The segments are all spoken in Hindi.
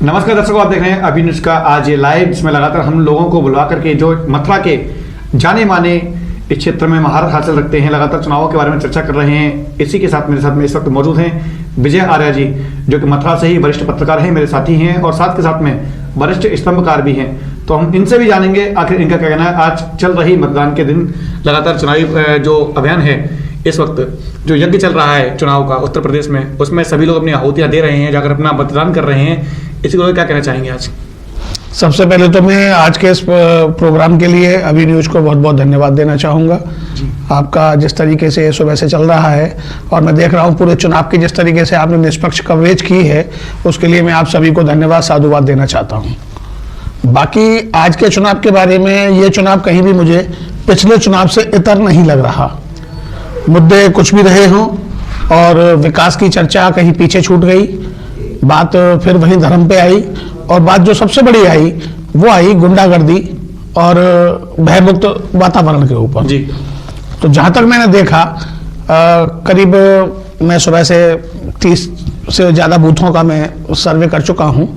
नमस्कार दर्शकों, आप देख रहे हैं अभी न्यूज का आज ये लाइव, जिसमें लगातार हम लोगों को बुलवा करके जो मथुरा के जाने माने इस क्षेत्र में महारत हासिल रखते हैं, लगातार चुनावों के बारे में चर्चा कर रहे हैं। इसी के साथ मेरे साथ में इस वक्त मौजूद हैं विजय आर्या जी, जो कि मथुरा से ही वरिष्ठ पत्रकार हैं, मेरे साथी हैं और साथ के साथ में वरिष्ठ स्तंभकार भी हैं। तो हम इनसे भी जानेंगे आखिर इनका क्या कहना है। आज चल रही मतदान के दिन लगातार चुनावी जो अभियान है, इस वक्त जो यज्ञ चल रहा है चुनाव का उत्तर प्रदेश में, उसमें सभी लोग अपनी आहुतियां दे रहे हैं, जाकर अपना मतदान कर रहे हैं। इसी को क्या कहना चाहेंगे आज? सबसे पहले तो मैं आज के इस प्रोग्राम के लिए अभी न्यूज़ को बहुत बहुत धन्यवाद देना चाहूँगा। आपका जिस तरीके से सुबह से चल रहा है और मैं देख रहा हूँ पूरे चुनाव की जिस तरीके से आपने निष्पक्ष कवरेज की है, उसके लिए मैं आप सभी को धन्यवाद साधुवाद देना चाहता हूँ। बाकी आज के चुनाव के बारे में, ये चुनाव कहीं भी मुझे पिछले चुनाव से इतर नहीं लग रहा। मुद्दे कुछ भी रहे हों और विकास की चर्चा कहीं पीछे छूट गई, बात फिर वहीं धर्म पे आई और बात जो सबसे बड़ी आई वो आई गुंडागर्दी और भयमुक्त वातावरण के ऊपर जी। तो जहाँ तक मैंने देखा, करीब मैं सुबह से 30 से ज़्यादा बूथों का मैं सर्वे कर चुका हूँ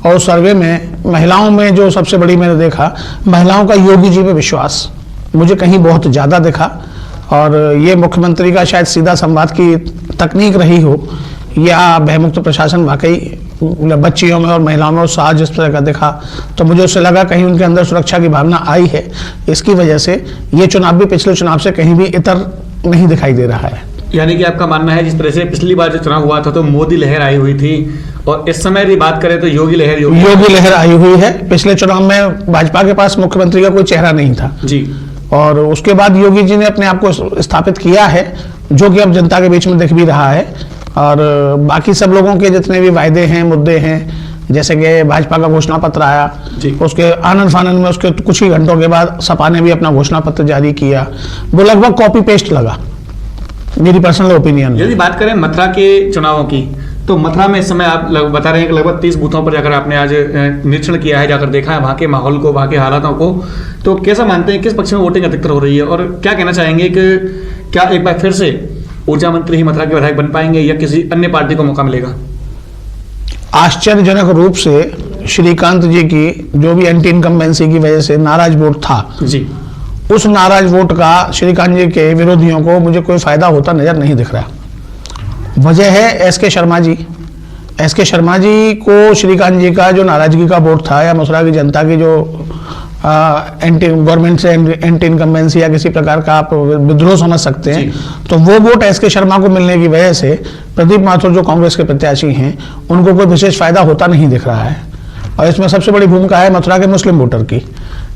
और उस सर्वे में महिलाओं में जो सबसे बड़ी मैंने देखा, महिलाओं का योगी जी पे विश्वास मुझे कहीं बहुत ज़्यादा दिखा। और ये मुख्यमंत्री का शायद सीधा संवाद की तकनीक रही हो या भयमुक्त प्रशासन वाकई बच्चियों में और महिलाओं में उत्साह जिस तरह का दिखा, तो मुझे उससे लगा कहीं उनके अंदर सुरक्षा की भावना आई है। इसकी वजह से ये चुनाव भी पिछले चुनाव से कहीं भी इतर नहीं दिखाई दे रहा है। यानी कि आपका मानना है जिस तरह से पिछली बार जो चुनाव हुआ था तो मोदी लहर आई हुई थी और इस समय यदि बात करें तो योगी लहर आई हुई है। पिछले चुनाव में भाजपा के पास मुख्यमंत्री का कोई चेहरा नहीं था जी, और उसके बाद योगी जी ने अपने आप को स्थापित किया है, जो कि अब जनता के बीच में दिख भी रहा है। और बाकी सब लोगों के जितने भी वायदे हैं, मुद्दे हैं, जैसे कि भाजपा का घोषणा पत्र आया, उसके आनंद फानंद में उसके कुछ ही घंटों के बाद सपा ने भी अपना घोषणा पत्र जारी किया। वो लगभग कॉपी पेस्ट लगा, मेरी पर्सनल ओपिनियन। यदि बात करें मथुरा के चुनावों की, तो मथुरा में इस समय आप बता रहे हैं कि लगभग 30 बूथों पर जाकर आपने आज निरीक्षण किया है, जाकर देखा है वहाँ के माहौल को, वहाँ के हालातों को। तो कैसा मानते हैं, किस पक्ष में वोटिंग अधिकतर हो रही है और क्या कहना चाहेंगे कि क्या एक बार फिर से ऊर्जा मंत्री ही मथुरा के विधायक बन पाएंगे या किसी अन्य पार्टी को मौका मिलेगा? आश्चर्यजनक रूप से श्रीकांत जी की जो भी एंटी इनकम्बेंसी की वजह से नाराज वोट था जी, उस नाराज वोट का श्रीकांत जी के विरोधियों को मुझे कोई फायदा होता नजर नहीं दिख रहा। वजह है एसके शर्मा जी। एसके शर्मा जी को श्रीकांत जी का जो नाराजगी का वोट था या मथुरा की जनता की जो एंटी गवर्नमेंट से एंटी इनकम्बेंसी या किसी प्रकार का आप विद्रोह समझ सकते हैं, तो वो वोट एसके शर्मा को मिलने की वजह से प्रदीप माथुर जो कांग्रेस के प्रत्याशी हैं उनको कोई विशेष फायदा होता नहीं दिख रहा है। और इसमें सबसे बड़ी भूमिका है मथुरा के मुस्लिम वोटर की।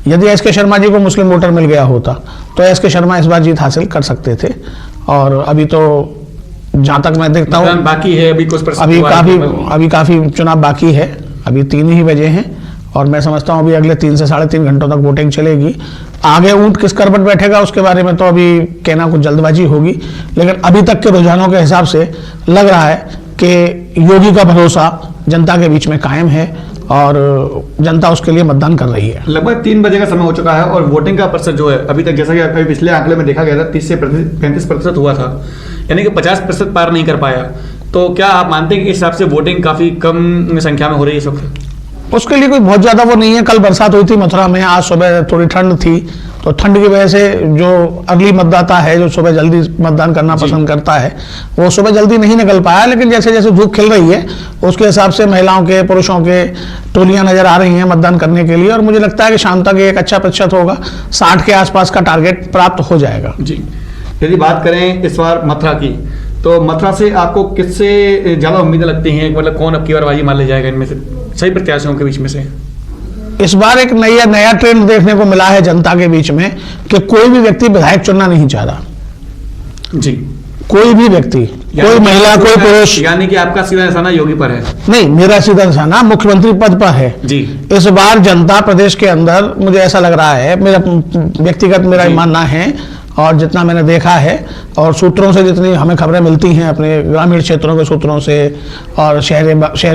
यदि एसके शर्मा जी को मुस्लिम वोटर मिल गया होता तो एसके शर्मा इस बार जीत हासिल कर सकते थे। और अभी तो जहाँ तक मैं देखता हूँ बाकी है, अभी काफी चुनाव बाकी है, अभी 3 ही बजे हैं और मैं समझता हूँ अभी अगले 3 से 3.5 घंटों तक वोटिंग चलेगी। आगे ऊंट किस करवट बैठेगा उसके बारे में तो अभी कहना कुछ जल्दबाजी होगी, लेकिन अभी तक के रुझानों के हिसाब से लग रहा है कि योगी का भरोसा जनता के बीच में कायम है और जनता उसके लिए मतदान कर रही है। लगभग 3 बजे का समय हो चुका है और वोटिंग का प्रतिशत जो है अभी तक, जैसा कि अभी पिछले आंकड़े में देखा गया था 30 से 35% हुआ था, यानी कि 50% पार नहीं कर पाया। तो क्या आप मानते हैं कि इस हिसाब से वोटिंग काफी कम संख्या में हो रही है इस वक्त? उसके लिए कोई बहुत ज्यादा वो नहीं है। कल बरसात हुई थी मथुरा में, आज सुबह थोड़ी ठंड थी, तो ठंड की वजह से जो अर्ली मतदाता है, जो सुबह जल्दी मतदान करना पसंद करता है, वो सुबह जल्दी नहीं निकल पाया। लेकिन जैसे जैसे धूप खिल रही है उसके हिसाब से महिलाओं के, पुरुषों के टोलियां नजर आ रही हैं मतदान करने के लिए और मुझे लगता है कि शाम तक एक अच्छा प्रतिशत होगा, 60 के आसपास का टारगेट प्राप्त हो जाएगा जी। यदि बात करें इस बार मथुरा की, तो मथुरा से आपको किससे ज्यादा उम्मीदें लगती हैं? मतलब कौन अब की बार बाजी मान ले जाएगा इनमें से सही प्रत्याशियों के बीच में से? इस बार एक नया ट्रेंड देखने को मिला है जनता के बीच में कि कोई भी व्यक्ति विधायक चुनना नहीं चाह रहा जी। कोई भी व्यक्ति, कोई महिला, कोई पुरुष। यानी कि आपका सीधा निशाना योगी पर है? नहीं, मेरा सीधा निशाना मुख्यमंत्री पद पर है जी। इस बार जनता प्रदेश के अंदर, मुझे ऐसा लग रहा है, मेरा व्यक्तिगत मेरा मानना है और जितना मैंने देखा है और सूत्रों से जितनी हमें खबरें मिलती हैं, अपने ग्रामीण क्षेत्रों के सूत्रों से और शहर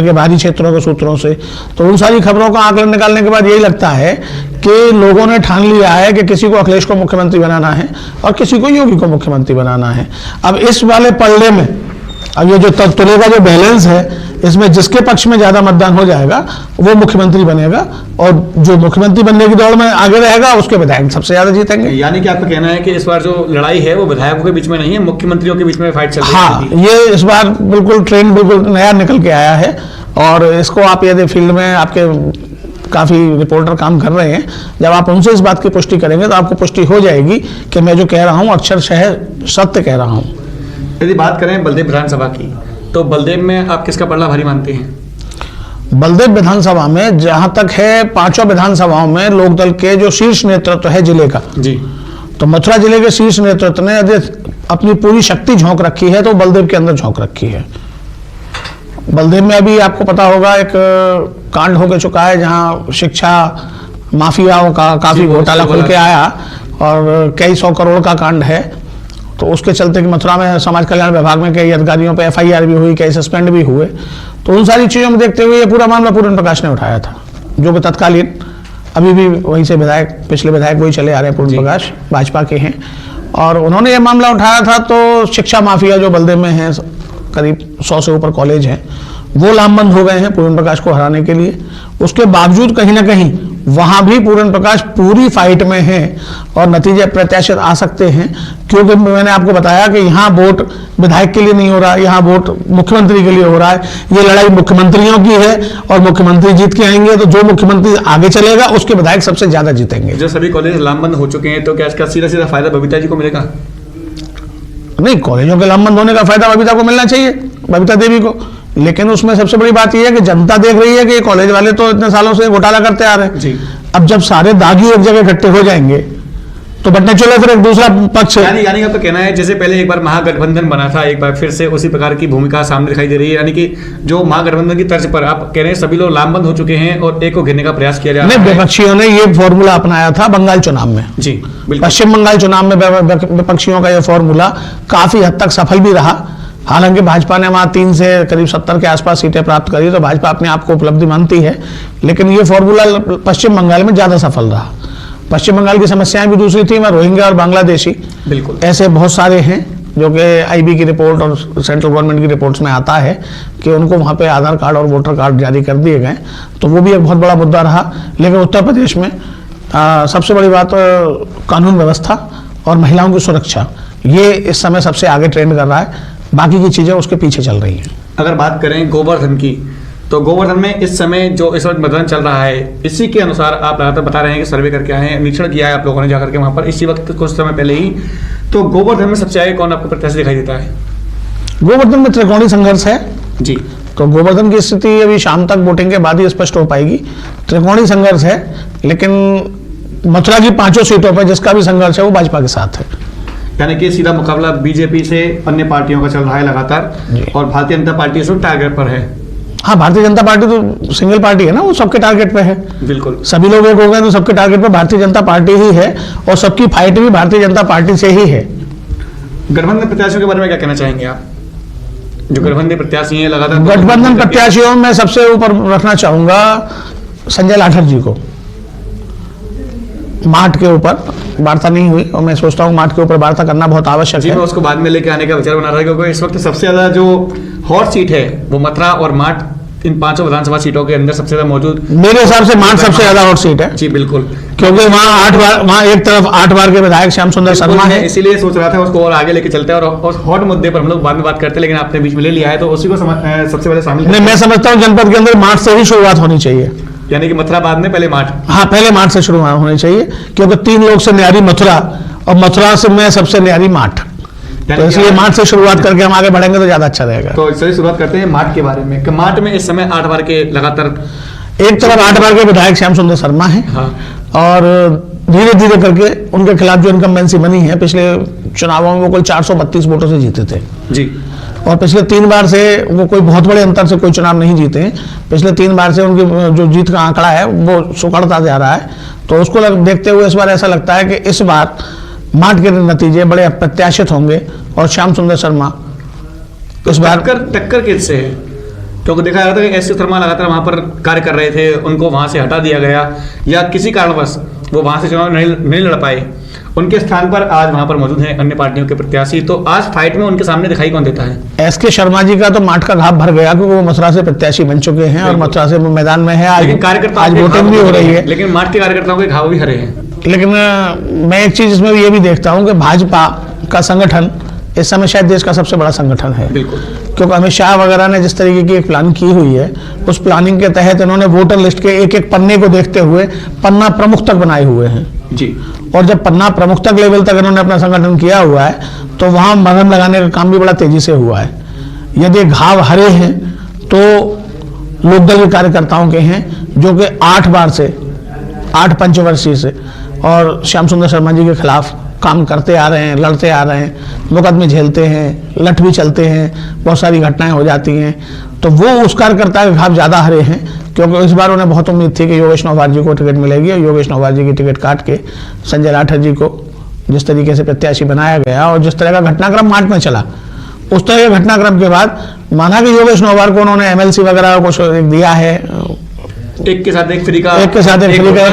के बाहरी क्षेत्रों के सूत्रों से, तो उन सारी खबरों का आकलन निकालने के बाद यही लगता है कि लोगों ने ठान लिया है कि किसी को अखिलेश को मुख्यमंत्री बनाना है और किसी को योगी को मुख्यमंत्री बनाना है। अब इस वाले पलड़े में अब ये जो तुले का जो बैलेंस है, इसमें जिसके पक्ष में ज्यादा मतदान हो जाएगा वो मुख्यमंत्री बनेगा, और जो मुख्यमंत्री बनने की दौड़ में आगे रहेगा उसके विधायक सबसे ज्यादा जीतेंगे। यानी कि आपका कहना है कि इस बार जो लड़ाई है वो विधायकों के बीच में नहीं है, मुख्यमंत्रियों के बीच में फाइट चल रही है। हाँ, ये इस बार बिल्कुल ट्रेंड बिल्कुल नया निकल के आया है, और इसको आप यदि फील्ड में आपके काफी रिपोर्टर काम कर रहे हैं, जब आप उनसे इस बात की पुष्टि करेंगे तो आपको पुष्टि हो जाएगी कि मैं जो कह रहा हूँ अक्षरशः सत्य कह रहा हूँ। यदि बात करें बलदेव विधानसभा की, तो बलदेव में आप किसका पलड़ा भारी मानते हैं? बलदेव विधानसभा में जहां तक है, पांचों विधानसभाओं में लोकदल के जो शीर्ष नेतृत्व है जिले का जी, तो मथुरा जिले के शीर्ष नेतृत्व ने यदि अपनी पूरी शक्ति झोंक रखी है तो बलदेव के अंदर झोंक रखी है। बलदेव में अभी आपको पता होगा एक कांड हो चुका है जहां शिक्षा माफियाओं का काफी घोटाला खुल के आया, और कई 100 करोड़ का कांड है। तो उसके चलते कि मथुरा में समाज कल्याण विभाग में कई अधिकारियों पे FIR भी हुई, कई सस्पेंड भी हुए। तो उन सारी चीजों में देखते हुए ये पूरा मामला पूरन प्रकाश ने उठाया था, जो कि तत्कालीन अभी भी वहीं से विधायक, पिछले विधायक वही चले आ रहे हैं, पूरन प्रकाश भाजपा के हैं, और उन्होंने ये मामला उठाया था। तो शिक्षा माफिया जो बलदेव में है, करीब 100 से ऊपर कॉलेज हैं, वो लामबंद हो गए हैं पूरन प्रकाश को हराने के लिए। उसके बावजूद कहीं ना कहीं वहां भी पूरन प्रकाश पूरी फाइट में है, और नतीजे प्रत्याशित आ सकते हैं, क्योंकि मैंने आपको बताया कि यहाँ वोट विधायक के लिए नहीं हो रहा, यहाँ वोट मुख्यमंत्री के लिए हो रहा है। ये लड़ाई मुख्यमंत्रियों की है, और मुख्यमंत्री जीत के आएंगे तो जो मुख्यमंत्री आगे चलेगा उसके विधायक सबसे ज्यादा जीतेंगे। जो सभी कॉलेज लामबंद हो चुके हैं, तो क्या इसका सीधा सीधा फायदा बबीता जी को मिलेगा? नहीं, कॉलेजों के लामबंद होने का फायदा बबीता को मिलना चाहिए, बबीता देवी को, लेकिन उसमें सबसे बड़ी बात यह है कि जनता देख रही है कि कॉलेज वाले तो इतने सालों से घोटाला करते आ रहे हैं जी। अब जब सारे दागी एक जगह इकट्ठे हो जाएंगे तो बटने चलो फिर एक दूसरा पक्ष। यानी आपका कहना है जैसे पहले एक बार महागठबंधन बना था, एक बार फिर से उसी प्रकार की भूमिका सामने दिखाई दे रही है, यानी कि जो महागठबंधन की तर्ज पर आप कह रहे हैं सभी लोग लामबंद हो चुके हैं और एक को घेरने का प्रयास किया जा रहा है। विपक्षियों ने ये फॉर्मूला अपनाया था बंगाल चुनाव में जी, पश्चिम बंगाल चुनाव में विपक्षियों का यह फॉर्मूला काफी हद तक सफल भी रहा। हालांकि भाजपा ने वहां 3 से करीब 70 के आसपास सीटें प्राप्त करी, तो भाजपा अपने आप को उपलब्धि मानती है, लेकिन ये फॉर्मूला पश्चिम बंगाल में ज्यादा सफल रहा। पश्चिम बंगाल की समस्याएं भी दूसरी थी, रोहिंग्या और बांग्लादेशी, बिल्कुल ऐसे बहुत सारे हैं जो कि IB की रिपोर्ट और सेंट्रल गवर्नमेंट की रिपोर्ट्स में आता है कि उनको वहाँ पे आधार कार्ड और वोटर कार्ड जारी कर दिए गए, तो वो भी एक बहुत बड़ा मुद्दा रहा। लेकिन उत्तर प्रदेश में सबसे बड़ी बात कानून व्यवस्था और महिलाओं की सुरक्षा, ये इस समय सबसे आगे ट्रेंड कर रहा है, बाकी की चीजें उसके पीछे चल रही हैं। अगर बात करें गोवर्धन की, तो गोवर्धन में इस समय जो इस वक्त मतदान चल रहा है, इसी के अनुसार आप लगातार बता रहे हैं कि सर्वे करके आए हैं, निरीक्षण किया है आप लोगों ने जाकर के वहां पर इसी वक्त कुछ समय पहले ही, तो गोवर्धन में सबसे आगे कौन आपको प्रत्याशी दिखाई देता है? गोवर्धन में त्रिकोणीय संघर्ष है जी, तो गोवर्धन की स्थिति अभी शाम तक वोटिंग के बाद ही स्पष्ट हो पाएगी। त्रिकोणीय संघर्ष है, लेकिन मथुरा की 5 सीटों पर जिसका भी संघर्ष है वो भाजपा के साथ है। यानी कि सीधा मुकाबला बीजेपी से अन्य पार्टियों का चल रहा है लगातार, और भारतीय जनता पार्टी इस वक्त टारगेट पर है। हाँ, भारतीय जनता पार्टी तो सिंगल पार्टी है ना, वो सबके टारगेट पे है, बिल्कुल सभी लोग एक हो गए तो सबके टारगेट पे भारतीय जनता पार्टी ही है, और सबकी फाइट भी भारतीय जनता पार्टी से ही है। गठबंधन प्रत्याशियों के बारे में क्या कहना चाहेंगे आप? जो गठबंधन प्रत्याशी हैं लगातार, गठबंधन प्रत्याशियों में सबसे ऊपर रखना चाहूंगा संजय लाठर जी को। माठ के ऊपर वार्ता नहीं हुई, और मैं सोचता हूँ माठ के ऊपर वार्ता करना बहुत आवश्यक है। मैं उसको बाद में लेके आने का विचार बना रहा है, क्योंकि इस वक्त सबसे ज्यादा जो हॉट सीट है वो मथुरा और माठ, इन 5 विधानसभा सीटों के अंदर सबसे ज्यादा मौजूद, मेरे हिसाब से माठ सबसे ज्यादा हॉट सीट है जी, बिल्कुल, क्योंकि वहाँ एक तरफ 8 बार के विधायक श्याम सुंदर शर्मा है, इसीलिए सोच रहा था उसको और आगे लेके चलते हैं, और हॉट मुद्दे पर हम लोग बाद में बात करते हैं, लेकिन आपने बीच में ले लिया है तो उसी को सबसे पहले शामिल। नहीं, मैं समझता हूँ जनपद के अंदर माठ से ही शुरुआत होनी चाहिए, यानी कि मथुरा बाद में पहले माठ। हाँ, पहले माठ से शुरुआत होनी चाहिए, क्योंकि 3 लोग से न्यारी मथुरा, और मथुरा से मैं सबसे न्यारी माठ, तो इसलिए माठ से शुरुआत करके हम आगे बढ़ेंगे तो ज्यादा अच्छा रहेगा। तो इससे शुरुआत करते हैं माठ के बारे में। माठ में इस समय 8 बार के लगातार, एक तरफ 8 बार के विधायक श्याम सुंदर शर्मा है, हाँ, और धीरे धीरे करके उनके खिलाफ जो इनकम्बेंसी बनी है, पिछले चुनावों में वो कोई 432 वोटों से जीते थे जी, और पिछले 3 बार से वो कोई बहुत बड़े अंतर से कोई चुनाव नहीं जीते हैं। पिछले 3 बार से उनकी जो जीत का आंकड़ा है वो सुकड़ता जा रहा है, तो उसको देखते हुए इस बार ऐसा लगता है कि इस बार माठ के नतीजे बड़े अप्रत्याशित होंगे, और श्याम सुंदर शर्मा इस बार टक्कर किससे है? क्योंकि देखा जा रहा था कि एस शर्मा लगातार वहां पर कार्य कर रहे थे, उनको वहां से हटा दिया गया, या किसी कारणवश वो वहां से चुनाव नहीं लड़ पाए, उनके स्थान पर आज वहां पर मौजूद हैं अन्य पार्टियों के प्रत्याशी। तो आज फाइट में उनके सामने दिखाई कौन देता है? एसके शर्मा जी का तो माठ का घाव भर गया, क्योंकि वो मथुरा से प्रत्याशी बन चुके हैं और मथुरा से वो मैदान में है। आज कार्यकर्ताओं वोटिंग भी हो रही है, लेकिन माठ के कार्यकर्ताओं के घाव भी हरे हैं। लेकिन मैं एक चीज इसमें ये भी देखता हूँ कि भाजपा का संगठन इस समय शायद देश का सबसे बड़ा संगठन है। बिल्कुल, क्योंकि अमित शाह वगैरह ने जिस तरीके की एक प्लान की हुई है, उस प्लानिंग के तहत इन्होंने वोटर लिस्ट के एक एक पन्ने को देखते हुए पन्ना प्रमुख तक बनाए हुए हैं जी। और जब पन्ना प्रमुख तक लेवल तक इन्होंने अपना संगठन किया हुआ है, तो वहां मरहम लगाने का काम भी बड़ा तेजी से हुआ है। यदि घाव हरे हैं तो लोकदल के कार्यकर्ताओं के हैं, जो कि 8 पंचवर्षीय से और श्याम सुंदर शर्मा जी के खिलाफ काम करते आ रहे हैं, लड़ते आ रहे हैं, मुकदमे झेलते हैं, लठ भी चलते हैं, बहुत सारी घटनाएं हो जाती हैं। तो वो उस कार्यकर्ता के घाव ज़्यादा हरे हैं, क्योंकि इस बार उन्हें बहुत उम्मीद थी कि योगेश नौवार जी को टिकट मिलेगी और योगेश नौवार जी की टिकट काट के संजय राठौर जी को जिस तरीके से प्रत्याशी बनाया गया और जिस तरह का घटनाक्रम मार्च में चला, उस तरह के घटनाक्रम के बाद माना कि योगेश नौवार को उन्होंने एमएलसी वगैरह कुछ दिया है, एक के साथ एक फ्री का, एक के साथ एक फ्री का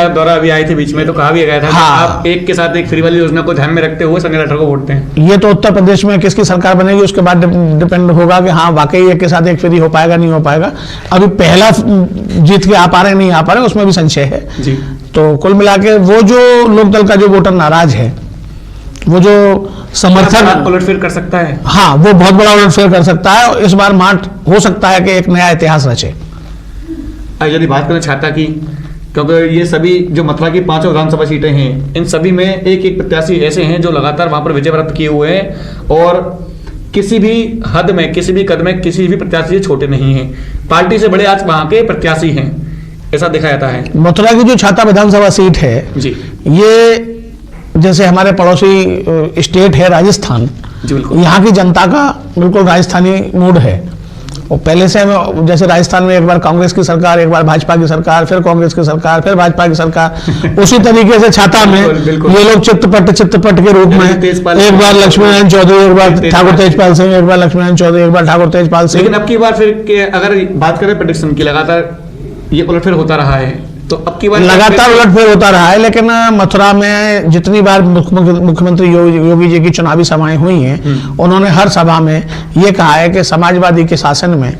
एक दौरा अभी आए थे बीच में, तो कहा भी गया था हाँ, आप एक के साथ एक फ्री वाली योजना को ध्यान में रखते हुए संजय राठौर को वोट दें। ये तो उत्तर प्रदेश में किसकी सरकार बनेगी उसके बाद डिपेंड होगा कि हाँ वाकई एक के साथ एक फ्री हो पाएगा नहीं हो पाएगा। अभी पहला जीत के आ पा रहे नहीं आ पा रहे उसमें भी संशय है जी। तो कुल मिला के वो जो लोकदल का जो वोटर नाराज है, वो जो समर्थक उलटफेर कर सकता है, हाँ वो बहुत बड़ा उलटफेर कर सकता है और इस बार माठ हो सकता है कि एक नया इतिहास रचे। यदि बात करें छाता की, क्योंकि ये सभी जो मथुरा की 5 विधानसभा सीटें हैं, इन सभी में एक एक प्रत्याशी ऐसे हैं जो लगातार वहां पर विजय प्राप्त किए हुए हैं और किसी भी हद में, किसी भी कद में किसी भी प्रत्याशी छोटे नहीं हैं। पार्टी से बड़े आज वहां के प्रत्याशी हैं, ऐसा देखा जाता है। मथुरा की जो छाता विधानसभा सीट है जी, ये जैसे हमारे पड़ोसी स्टेट है राजस्थान, यहाँ की जनता का बिल्कुल राजस्थानी मूड है। और पहले से जैसे राजस्थान में एक बार कांग्रेस की सरकार, एक बार भाजपा की सरकार, फिर कांग्रेस की सरकार, फिर भाजपा की सरकार, उसी तरीके से छाता में ये लोग चित्तपट के रूप में एक बार लक्ष्मीनारायण चौधरी, एक बार ठाकुर तेजपाल सिंह, एक बार लक्ष्मीनारायण चौधरी, एक बार ठाकुर तेजपाल सिंह। लेकिन अब की बार फिर अगर बात करें प्रेडिक्शन की, लगातार ये उलटफेर होता रहा है, तो अब की बार लगातार उलटफेर होता रहा है। लेकिन मथुरा में जितनी बार मुख्यमंत्री योगी जी की चुनावी सभाएं हुई हैं, उन्होंने हर सभा में ये कहा है कि समाजवादी के शासन में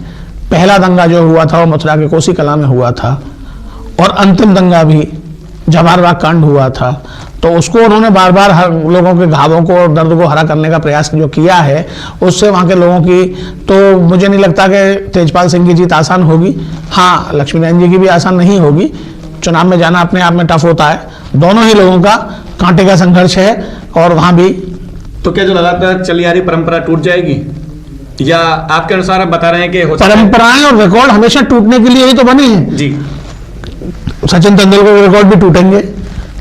पहला दंगा जो हुआ था वो मथुरा के कोसी कला में हुआ था और अंतिम दंगा भी जवाहर कांड हुआ था। तो उसको उन्होंने बार बार हर लोगों के घावों को और दर्द को हरा करने का प्रयास जो किया है, उससे वहाँ के लोगों की, तो मुझे नहीं लगता कि तेजपाल सिंह की जीत आसान होगी। हाँ, लक्ष्मीनारायण जी की भी आसान नहीं होगी। चुनाव में जाना अपने आप में टफ होता है, दोनों ही लोगों का कांटे का संघर्ष है और वहां भी। तो क्या जो लगातार चली आ रही परंपरा टूट जाएगी, या आपके अनुसार आप बता रहे हैं कि परंपराएं और रिकॉर्ड हमेशा टूटने के लिए ही तो बने हैं जी। सचिन तेंदुलकर के रिकॉर्ड भी टूटेंगे,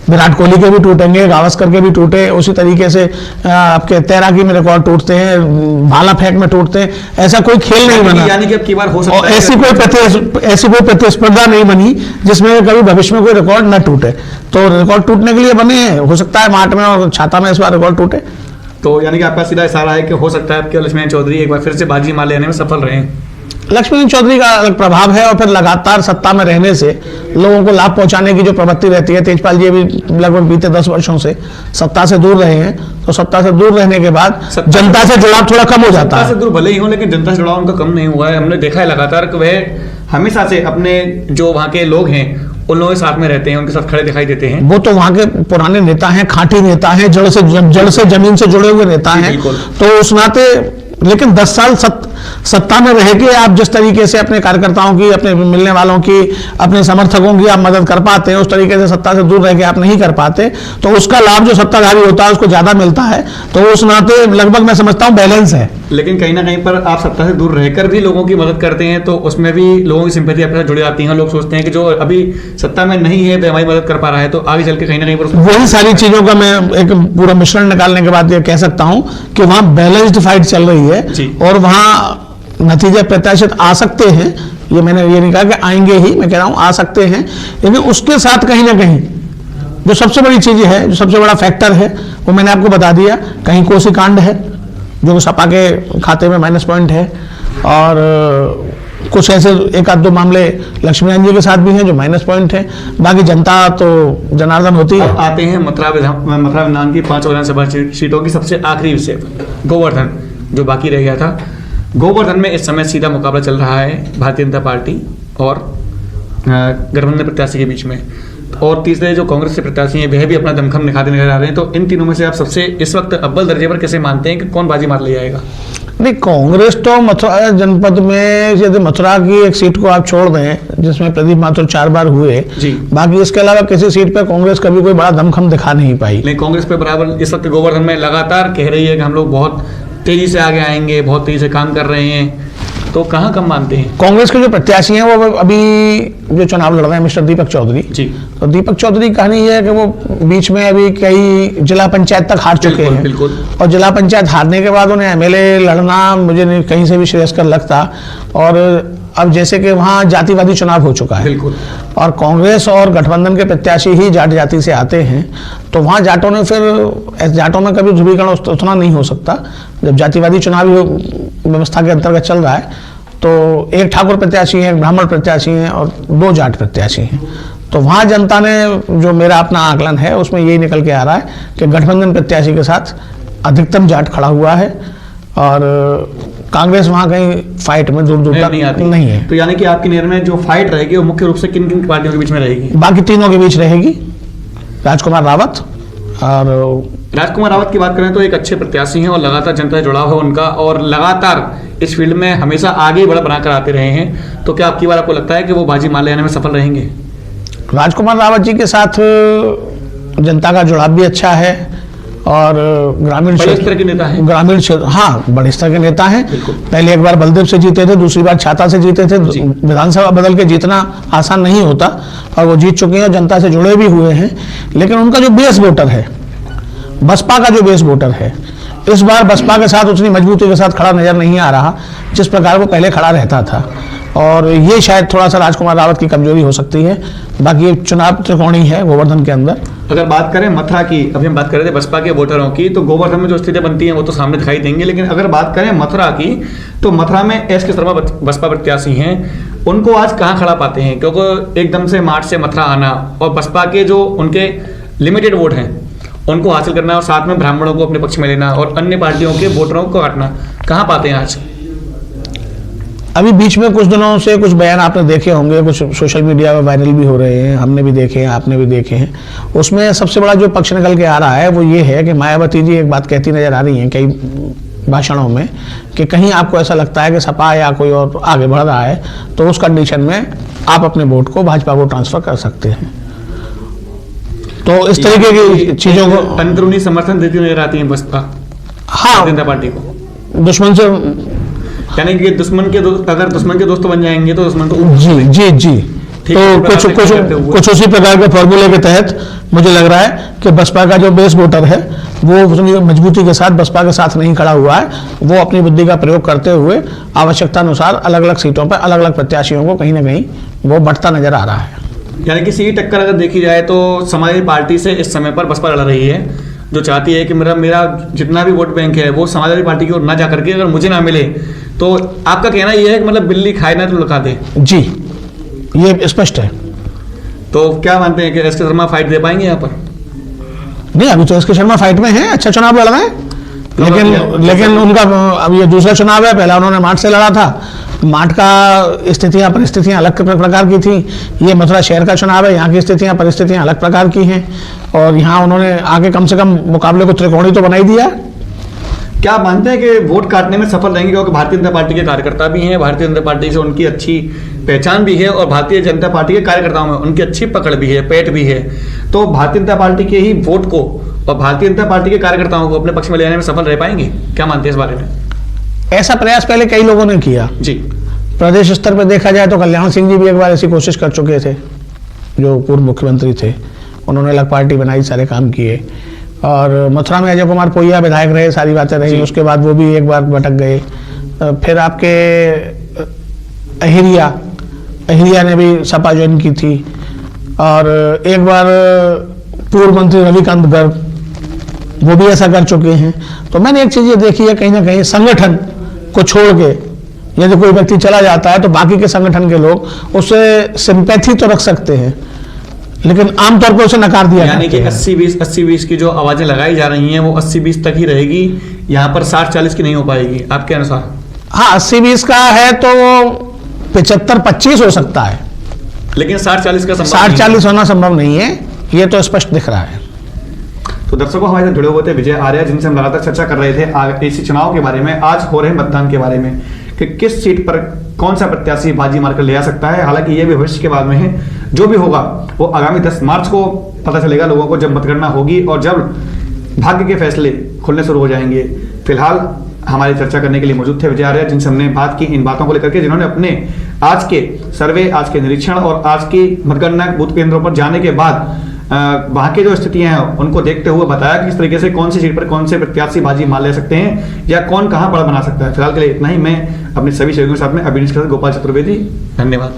विराट कोहली के भी टूटेंगे, गावस्कर के भी टूटे, उसी तरीके से आपके तैराकी में रिकॉर्ड टूटते हैं, भाला फेंक में टूटते हैं। ऐसा कोई खेल नहीं बना, यानी कि अब की बार हो सकता है ऐसी कोई प्रतिस्पर्धा नहीं बनी जिसमें कभी भविष्य में कोई रिकॉर्ड न टूटे। तो रिकॉर्ड टूटने के लिए बने हैं, हो सकता है माठ में और छाता में इस बार रिकॉर्ड टूटे। तो यानी कि आपका सीधा इशारा है कि हो सकता है कि लक्ष्मीनारायण चौधरी एक बार फिर से बाजी मार लेने में सफल रहे। लक्ष्मीनारायण चौधरी का अलग प्रभाव है और फिर लगातार सत्ता में रहने से लोगों को लाभ पहुंचाने की जो प्रवृत्ति रहती है। तेजपाल जी भी लगभग बीते 10 वर्षों से सत्ता से दूर रहे हैं, तो सत्ता से दूर रहने के बाद जनता से जुड़ाव थोड़ा कम हो जाता है। सत्ता से दूर भले ही हो, लेकिन जनता से जुड़ाव उनका कम नहीं हुआ है। हमने देखा है लगातार कि वह हमेशा से अपने जो वहाँ के लोग हैं उन लोगों के साथ में रहते हैं, उनके साथ खड़े दिखाई देते हैं। वो तो वहाँ के पुराने नेता हैं, खांटी नेता हैं, जड़ से जमीन से जुड़े हुए नेता हैं, तो उस नाते। लेकिन 10 साल सत्ता में रह के आप जिस तरीके से अपने कार्यकर्ताओं की, अपने मिलने वालों की, अपने समर्थकों की आप मदद कर पाते हैं, उस तरीके से सत्ता से दूर रह के आप नहीं कर पाते, तो उसका लाभ जो सत्ताधारी होता है उसको ज्यादा मिलता है। तो उस नाते लगभग मैं समझता हूँ बैलेंस है। लेकिन कहीं ना कहीं पर आप सत्ता से दूर रहकर भी लोगों की मदद करते हैं, तो उसमें भी लोगों की सिंपैथी आपके साथ जुड़ी आती है। लोग सोचते हैं कि जो अभी सत्ता में नहीं है वो हमारी मदद कर पा रहा है, तो आगे चल के कहीं ना कहीं पर वही सारी चीजों का मैं एक पूरा मिश्रण निकालने के बाद ये कह सकता हूँ कि वहाँ बैलेंस्ड फाइट चल रही है और वहाँ नतीजे प्रत्याशित आ सकते हैं। ये मैंने ये नहीं कहा कि आएंगे ही, मैं कह रहा हूँ आ सकते हैं। लेकिन उसके साथ कहीं ना कहीं जो सबसे बड़ी चीज है, जो सबसे बड़ा फैक्टर है, वो मैंने आपको बता दिया। कहीं कोसी कांड है जो सपा के खाते में माइनस पॉइंट है, और कुछ ऐसे एक आध दो मामले लक्ष्मीनारायण जी के साथ भी हैं जो माइनस पॉइंट हैं, बाकी जनता तो जनार्दन होती है। आते हैं मथुरा विधान की 5 विधानसभा सीटों की सबसे आखिरी विषय गोवर्धन जो बाकी रह गया था। गोवर्धन में इस समय सीधा मुकाबला चल रहा है भारतीय जनता पार्टी और गठबंधन प्रत्याशी के बीच में, और तीसरे जो कांग्रेस के प्रत्याशी हैं वह भी अपना दमखम निखाते नजर आ रहे हैं। तो इन तीनों में से आप सबसे इस वक्त अव्वल दर्जे पर कैसे मानते हैं कि कौन बाजी मार ले जाएगा? नहीं, कांग्रेस तो मथुरा जनपद में यदि मथुरा की एक सीट को आप छोड़ दें जिसमें प्रदीप माथुर 4 बार हुए जी, बाकी इसके अलावा किसी सीट पे कांग्रेस कभी कोई बड़ा दमखम दिखा नहीं पाई। नहीं, कांग्रेस पे बराबर इस वक्त गोवर्धन में लगातार कह रही है कि हम लोग बहुत तेजी से आगे आएंगे, बहुत तेजी से काम कर रहे हैं, तो कहाँ कम मानते हैं? कांग्रेस के जो प्रत्याशी हैं वो अभी जो चुनाव लड़ रहे हैं मिस्टर दीपक चौधरी जी, तो दीपक चौधरी की कहानी ये है कि वो बीच में अभी कई जिला पंचायत तक हार चुके हैं। बिल्कुल। और जिला पंचायत हारने के बाद उन्हें एमएलए लड़ना मुझे कहीं से भी श्रेयस्कर लगता, और अब जैसे कि वहाँ जातिवादी चुनाव हो चुका है। बिल्कुल। और कांग्रेस और गठबंधन के प्रत्याशी ही जाट जाति से आते हैं, तो वहाँ जाटों ने फिर जाटों में कभी ध्रुवीकरण उतना नहीं हो सकता जब जातिवादी चुनावी व्यवस्था के अंतर्गत चल रहा है। तो एक ठाकुर प्रत्याशी है, एक ब्राह्मण प्रत्याशी हैं और 2 जाट प्रत्याशी हैं। तो वहाँ जनता ने जो मेरा अपना आकलन है उसमें यही निकल के आ रहा है कि गठबंधन प्रत्याशी के साथ अधिकतम जाट खड़ा हुआ है और कांग्रेस वहाँ कहीं फाइट में दूर दूर तक नहीं है। तो यानी कि आपकी नज़र में जो फाइट रहेगी वो मुख्य रूप से किन किन पार्टियों के बीच में रहेगी? बाकी तीनों के बीच रहेगी। राजकुमार रावत की बात करें तो एक अच्छे प्रत्याशी हैं और लगातार जनता से जुड़ाव है उनका, और लगातार इस फील्ड में हमेशा आगे बनाकर आते रहे हैं। तो क्या आपकी बार आपको लगता है कि वो बाजी मार लेने में सफल रहेंगे? राजकुमार रावत जी के साथ जनता का जुड़ाव भी अच्छा है और ग्रामीण क्षेत्र के नेता हैं। ग्रामीण क्षेत्र, हाँ, बड़े स्तर के नेता हैं। पहले एक बार बलदेव से जीते थे, दूसरी बार छाता से जीते थे। विधानसभा बदल के जीतना आसान नहीं होता और वो जीत चुके हैं, जनता से जुड़े भी हुए हैं। लेकिन उनका जो बेस वोटर है, बसपा का जो बेस वोटर है, इस बार बसपा के साथ उतनी मजबूती के साथ खड़ा नजर नहीं आ रहा जिस प्रकार वो पहले खड़ा रहता था, और ये शायद थोड़ा सा राजकुमार रावत की कमजोरी हो सकती है। बाकी चुनाव त्रिकोणी है गोवर्धन के अंदर। अगर बात करें मथुरा की, अभी हम बात कर रहे थे बसपा के वोटरों की, तो गोवर्धन में जो स्थितियां बनती हैं वो तो सामने दिखाई देंगी, लेकिन अगर बात करें मथुरा की, तो मथुरा में एस के शर्मा बसपा प्रत्याशी हैं, उनको आज कहाँ खड़ा पाते हैं? क्योंकि एकदम से मार्च से मथुरा आना और बसपा के जो उनके लिमिटेड वोट हैं उनको हासिल करना और साथ में ब्राह्मणों को अपने पक्ष में लेना और अन्य पार्टियों के वोटरों को काटना, कहाँ पाते हैं आज? अभी बीच में कुछ दिनों से कुछ बयान आपने देखे होंगे, कुछ सोशल मीडिया में वायरल भी हो रहे हैं, हमने भी देखे हैं, आपने भी देखे हैं। उसमें सबसे बड़ा जो पक्ष निकल के आ रहा है वो ये है कि मायावती जी एक बात कहती नजर आ रही हैं कई भाषणों में कि कहीं आपको ऐसा लगता है कि सपा या कोई और आगे बढ़ रहा है तो उस कंडीशन में आप अपने वोट को भाजपा को ट्रांसफर कर सकते हैं। तो इस तरीके की चीजों को अंदरूनी समर्थन देती नजर आती है बसपा, हाँ, जनता पार्टी को दुश्मन से, यानी कि अगर दुश्मन के दोस्त बन जाएंगे तो दुश्मन तो जी जी जी। तो कुछ उसी प्रकार के फॉर्मूले के तहत मुझे लग रहा है कि बसपा का जो बेस वोटर है वो उतनी मजबूती के साथ बसपा के साथ नहीं खड़ा हुआ है। वो अपनी बुद्धि का प्रयोग करते हुए आवश्यकता अनुसार अलग अलग सीटों पर अलग अलग प्रत्याशियों को कहीं ना कहीं वो बढ़ता नजर आ रहा है। यानी कि सीधी टक्कर अगर देखी जाए तो समाजवादी पार्टी से इस समय पर बसपा लड़ रही है, जो चाहती है कि मेरा जितना भी वोट बैंक है वो समाजवादी पार्टी की ओर ना जा करके अगर मुझे ना मिले तो आपका कहना यह है कि मतलब बिल्ली खाए ना तो लुका दे। जी, ये स्पष्ट है। तो क्या मानते हैं कि एस के शर्मा फाइट दे पाएंगे यहाँ पर? नहीं, अभी तो एस के शर्मा फाइट में है, अच्छा चुनाव लड़ रहे हैं, लेकिन उनका अब ये दूसरा चुनाव है। पहला उन्होंने मार्च से लड़ा था, मार्च का स्थितियां परिस्थितियां अलग प्रकार की थी। ये मथुरा शहर का चुनाव है, यहाँ की स्थितियां परिस्थितियां अलग प्रकार की हैं और यहाँ उन्होंने आगे कम से कम मुकाबले को त्रिकोणी तो बना ही दिया। क्या आप मानते हैं कि वोट काटने में सफल रहेंगे? क्योंकि भारतीय जनता पार्टी के कार्यकर्ता भी हैं, भारतीय जनता पार्टी से उनकी अच्छी पहचान भी है और भारतीय जनता पार्टी के कार्यकर्ताओं में उनकी अच्छी पकड़ भी है, पेट भी है। तो भारतीय जनता पार्टी के ही वोट को और भारतीय जनता पार्टी के कार्यकर्ताओं को अपने पक्ष में लेने में सफल रह पाएंगे? क्या मानते हैं इस बारे में? ऐसा प्रयास पहले कई लोगों ने किया जी। प्रदेश स्तर पर देखा जाए तो कल्याण सिंह जी भी एक बार ऐसी कोशिश कर चुके थे, जो पूर्व मुख्यमंत्री थे। उन्होंने अलग पार्टी बनाई, सारे काम किए। और मथुरा में अजय कुमार पोइया विधायक रहे, सारी बातें रही, उसके बाद वो भी एक बार भटक गए। फिर आपके अहिरिया ने भी सपा ज्वाइन की थी। और एक बार पूर्व मंत्री रविकांत गर्ग वो भी ऐसा कर चुके हैं। तो मैंने एक चीज़ ये देखी है, कहीं ना कहीं संगठन को छोड़ के यदि कोई व्यक्ति चला जाता है तो बाकी के संगठन के लोग उससे सिंपैथी तो रख सकते हैं, लेकिन आमतौर पर उसे नकार दिया यानी कि 80-20 की जो आवाजें लगाई जा रही हैं वो 80-20 तक ही रहेगी, यहाँ पर 60-40 की नहीं हो पाएगी आपके अनुसार? हाँ, 80-20 का है तो 75-25 हो सकता है, लेकिन 60-40 का 60-40 होना संभव नहीं है, ये तो स्पष्ट दिख रहा है। तो दर्शकों, हमारे साथ जुड़े हुए थे विजय आर्या, जिनसे हम लगातार चर्चा कर रहे थे इसी चुनाव के बारे में, आज हो रहे मतदान के बारे में कि किस सीट पर कौन सा प्रत्याशी बाजी मारकर ले आ सकता है। हालांकि ये भी भविष्य के बाद में है, जो भी होगा वो आगामी 10 मार्च को पता चलेगा लोगों को, जब मतगणना होगी और जब भाग्य के फैसले खुलने शुरू हो जाएंगे। फिलहाल हमारी चर्चा करने के लिए मौजूद थे विजय आर्या, जिनसे हमने बात की इन बातों को लेकर के, जिन्होंने अपने आज के सर्वे, आज के निरीक्षण और आज की मतगणना बूथ केंद्रों पर जाने के बाद वहां की जो स्थितियां हैं उनको देखते हुए बताया कि इस तरीके से कौन सी सीट पर कौन से प्रत्याशी बाजी मार ले सकते हैं या कौन कहां बड़ा बना सकता है। फिलहाल के लिए इतना ही। मैं अपने सभी सहयोगियों के साथ में अभिनीश गोपाल चतुर्वेदी, धन्यवाद।